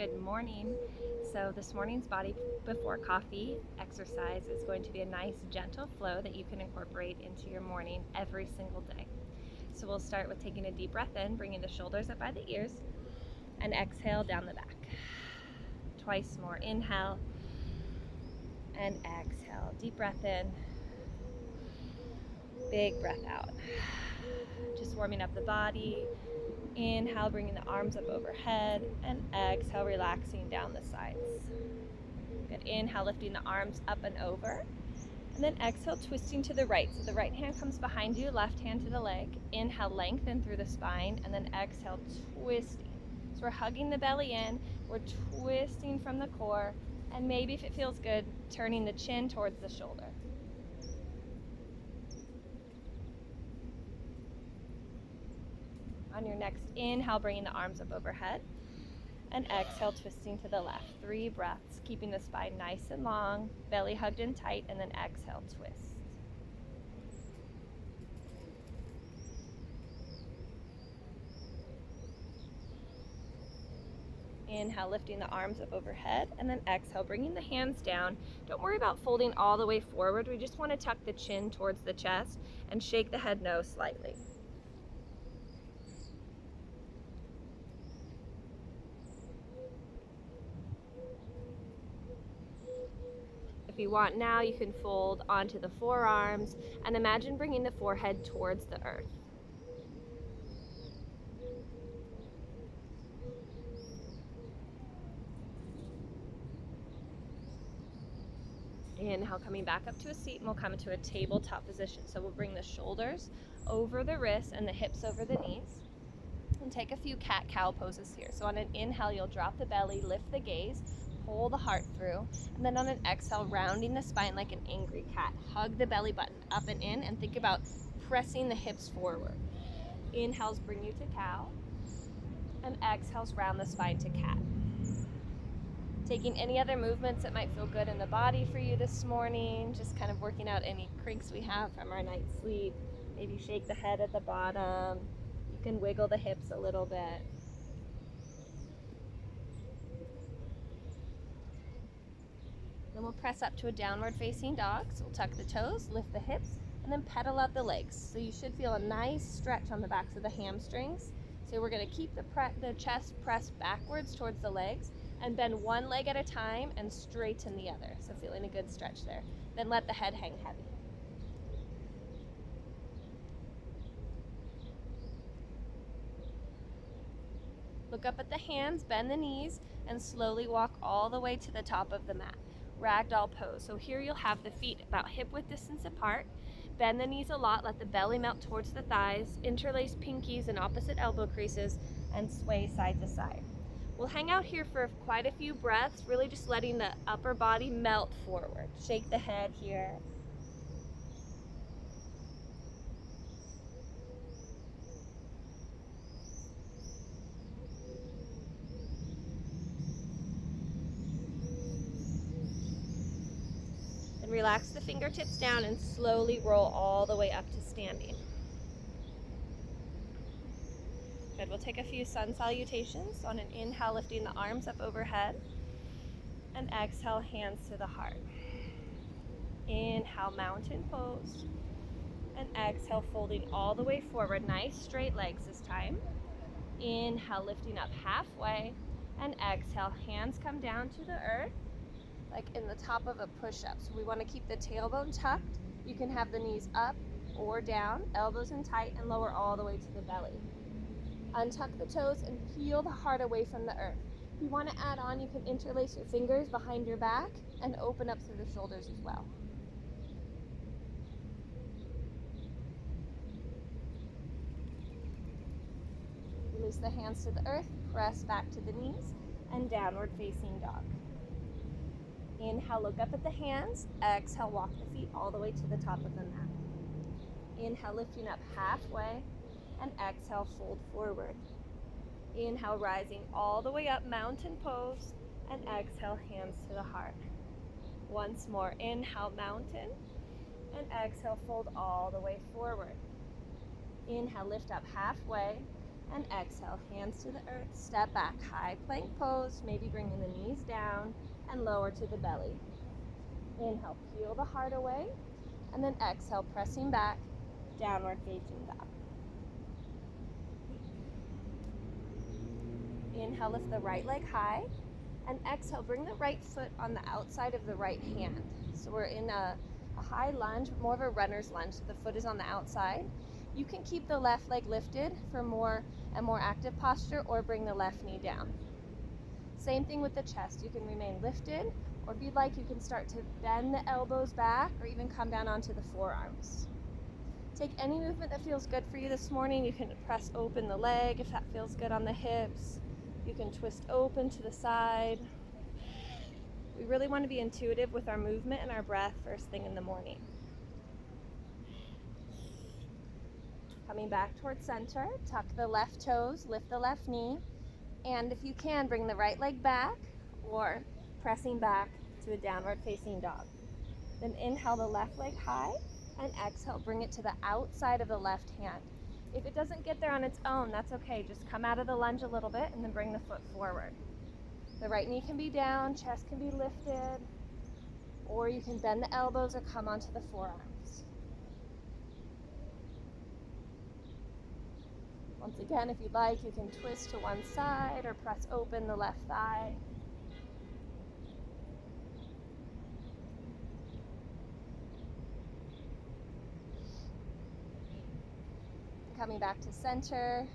Good morning. So this morning's body before coffee exercise is going to be a nice gentle flow that you can incorporate into your morning every single day. So we'll start with taking a deep breath in, bringing the shoulders up by the ears, and exhale down the back. Twice more. Inhale and exhale. Deep breath in, big breath out. Just warming up the body. Inhale, bringing the arms up overhead, and exhale, relaxing down the sides. Good. Inhale, lifting the arms up and over, and then exhale, twisting to the right. So the right hand comes behind you, left hand to the leg. Inhale, lengthen through the spine, and then exhale, twisting. So we're hugging the belly in, we're twisting from the core, and maybe if it feels good, turning the chin towards the shoulder. On your next inhale, bringing the arms up overhead, and exhale, twisting to the left. 3 breaths, keeping the spine nice and long, belly hugged in tight, and then exhale, twist. Inhale, lifting the arms up overhead, and then exhale, bringing the hands down. Don't worry about folding all the way forward. We just want to tuck the chin towards the chest and shake the head no slightly. If you want now, you can fold onto the forearms and imagine bringing the forehead towards the earth. Inhale, coming back up to a seat, and we'll come into a tabletop position. So we'll bring the shoulders over the wrists and the hips over the knees, and take a few cat-cow poses here. So on an inhale, you'll drop the belly, lift the gaze, pull the heart through, and then on an exhale, rounding the spine like an angry cat. Hug the belly button up and in, and think about pressing the hips forward. Inhales bring you to cow, and exhales round the spine to cat. Taking any other movements that might feel good in the body for you this morning, just kind of working out any crinks we have from our night's sleep. Maybe shake the head at the bottom. You can wiggle the hips a little bit. Then we'll press up to a downward facing dog. So we'll tuck the toes, lift the hips, and then pedal out the legs. So you should feel a nice stretch on the backs of the hamstrings. So we're going to keep the chest pressed backwards towards the legs, and bend one leg at a time and straighten the other. So feeling a good stretch there. Then let the head hang heavy. Look up at the hands, bend the knees, and slowly walk all the way to the top of the mat. Ragdoll pose. So here you'll have the feet about hip width distance apart. Bend the knees a lot, let the belly melt towards the thighs, interlace pinkies and opposite elbow creases, and sway side to side. We'll hang out here for quite a few breaths, really just letting the upper body melt forward. Shake the head here. And relax the fingertips down and slowly roll all the way up to standing. Good, we'll take a few sun salutations. On an inhale, lifting the arms up overhead, and exhale, hands to the heart. Inhale, mountain pose, and exhale, folding all the way forward. Nice straight legs this time. Inhale, lifting up halfway, and exhale, hands come down to the earth like in the top of a push-up. So we want to keep the tailbone tucked. You can have the knees up or down, elbows in tight, and lower all the way to the belly. Untuck the toes and peel the heart away from the earth. If you want to add on, you can interlace your fingers behind your back and open up through the shoulders as well. Release the hands to the earth, press back to the knees, and downward facing dog. Inhale, look up at the hands. Exhale, walk the feet all the way to the top of the mat. Inhale, lifting up halfway, and exhale, fold forward. Inhale, rising all the way up, mountain pose, and exhale, hands to the heart. Once more, inhale, mountain, and exhale, fold all the way forward. Inhale, lift up halfway, And exhale, hands to the earth, step back, high plank pose, maybe bringing the knees down and lower to the belly. Inhale, peel the heart away, and then exhale, pressing back, downward facing dog. Inhale, lift the right leg high, and exhale, bring the right foot on the outside of the right hand. So we're in a high lunge, more of a runner's lunge, so the foot is on the outside. You can keep the left leg lifted for a more active posture, or bring the left knee down. Same thing with the chest. You can remain lifted, or if you'd like, you can start to bend the elbows back or even come down onto the forearms. Take any movement that feels good for you this morning. You can press open the leg if that feels good on the hips. You can twist open to the side. We really want to be intuitive with our movement and our breath first thing in the morning. Coming back towards center, tuck the left toes, lift the left knee, and if you can, bring the right leg back or pressing back to a downward facing dog. Then inhale the left leg high, and exhale, bring it to the outside of the left hand. If it doesn't get there on its own, that's okay. Just come out of the lunge a little bit and then bring the foot forward. The right knee can be down, chest can be lifted, or you can bend the elbows or come onto the forearms. Once again, if you'd like, you can twist to one side or press open the left thigh. Coming back to center,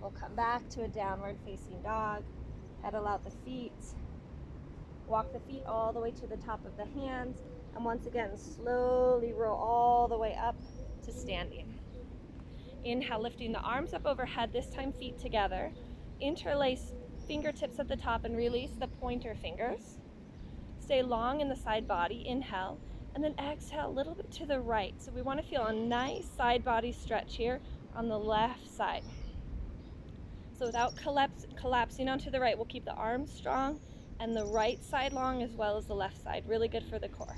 we'll come back to a downward facing dog. Pedal out the feet. Walk the feet all the way to the top of the hands. And once again, slowly roll all the way up to standing. Inhale, lifting the arms up overhead, this time feet together. Interlace fingertips at the top and release the pointer fingers. Stay long in the side body, inhale, and then exhale a little bit to the right. So we want to feel a nice side body stretch here on the left side. So without collapsing onto the right, we'll keep the arms strong and the right side long as well as the left side. Really good for the core.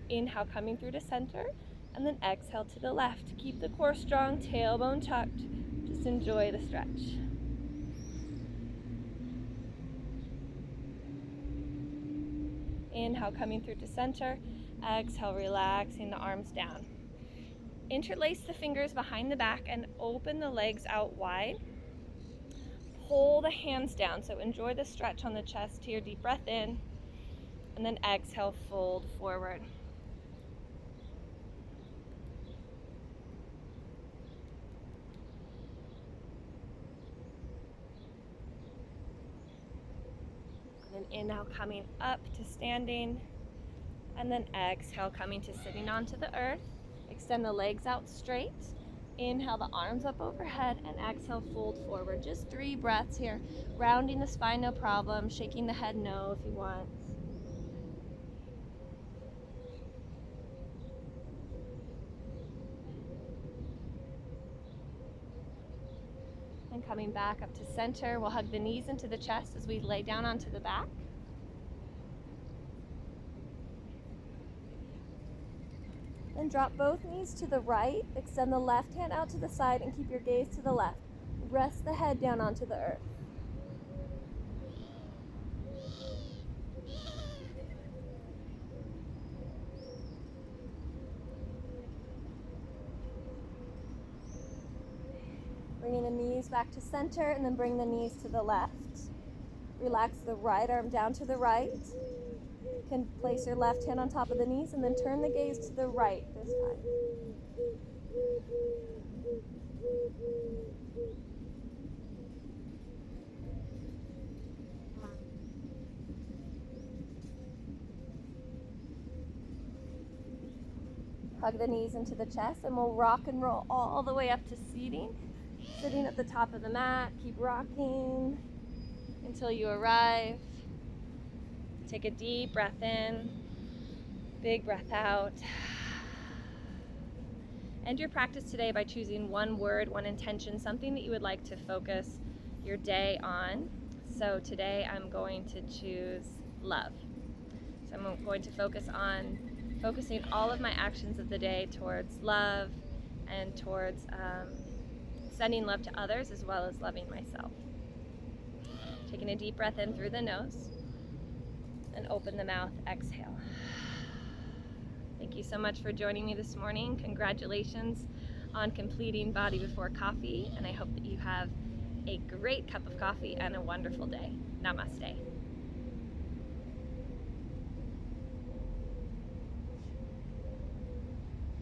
Inhale, coming through to center, and then exhale to the left. Keep the core strong, tailbone tucked. Just enjoy the stretch. Inhale, coming through to center. Exhale, relaxing the arms down. Interlace the fingers behind the back and open the legs out wide. Pull the hands down, so enjoy the stretch on the chest here. Deep breath in, and then exhale, fold forward. And then inhale, coming up to standing, and then exhale, coming to sitting onto the earth. Extend the legs out straight. Inhale the arms up overhead, and exhale, fold forward. Just 3 breaths here. Rounding the spine, no problem. Shaking the head, no, if you want. And coming back up to center, we'll hug the knees into the chest as we lay down onto the back. Then drop both knees to the right, extend the left hand out to the side, and keep your gaze to the left. Rest the head down onto the earth. Bringing the knees back to center, and then bring the knees to the left. Relax the right arm down to the right. You can place your left hand on top of the knees, and then turn the gaze to the right this time. Hug the knees into the chest, and we'll rock and roll all the way up to seating. Sitting at the top of the mat, keep rocking until you arrive. Take a deep breath in, big breath out. End your practice today by choosing one word, one intention, something that you would like to focus your day on. So today I'm going to choose love. So I'm going to focus on focusing all of my actions of the day towards love and towards sending love to others as well as loving myself. Taking a deep breath in through the nose and open the mouth, exhale. Thank you so much for joining me this morning. Congratulations on completing Body Before Coffee, and I hope that you have a great cup of coffee and a wonderful day. Namaste.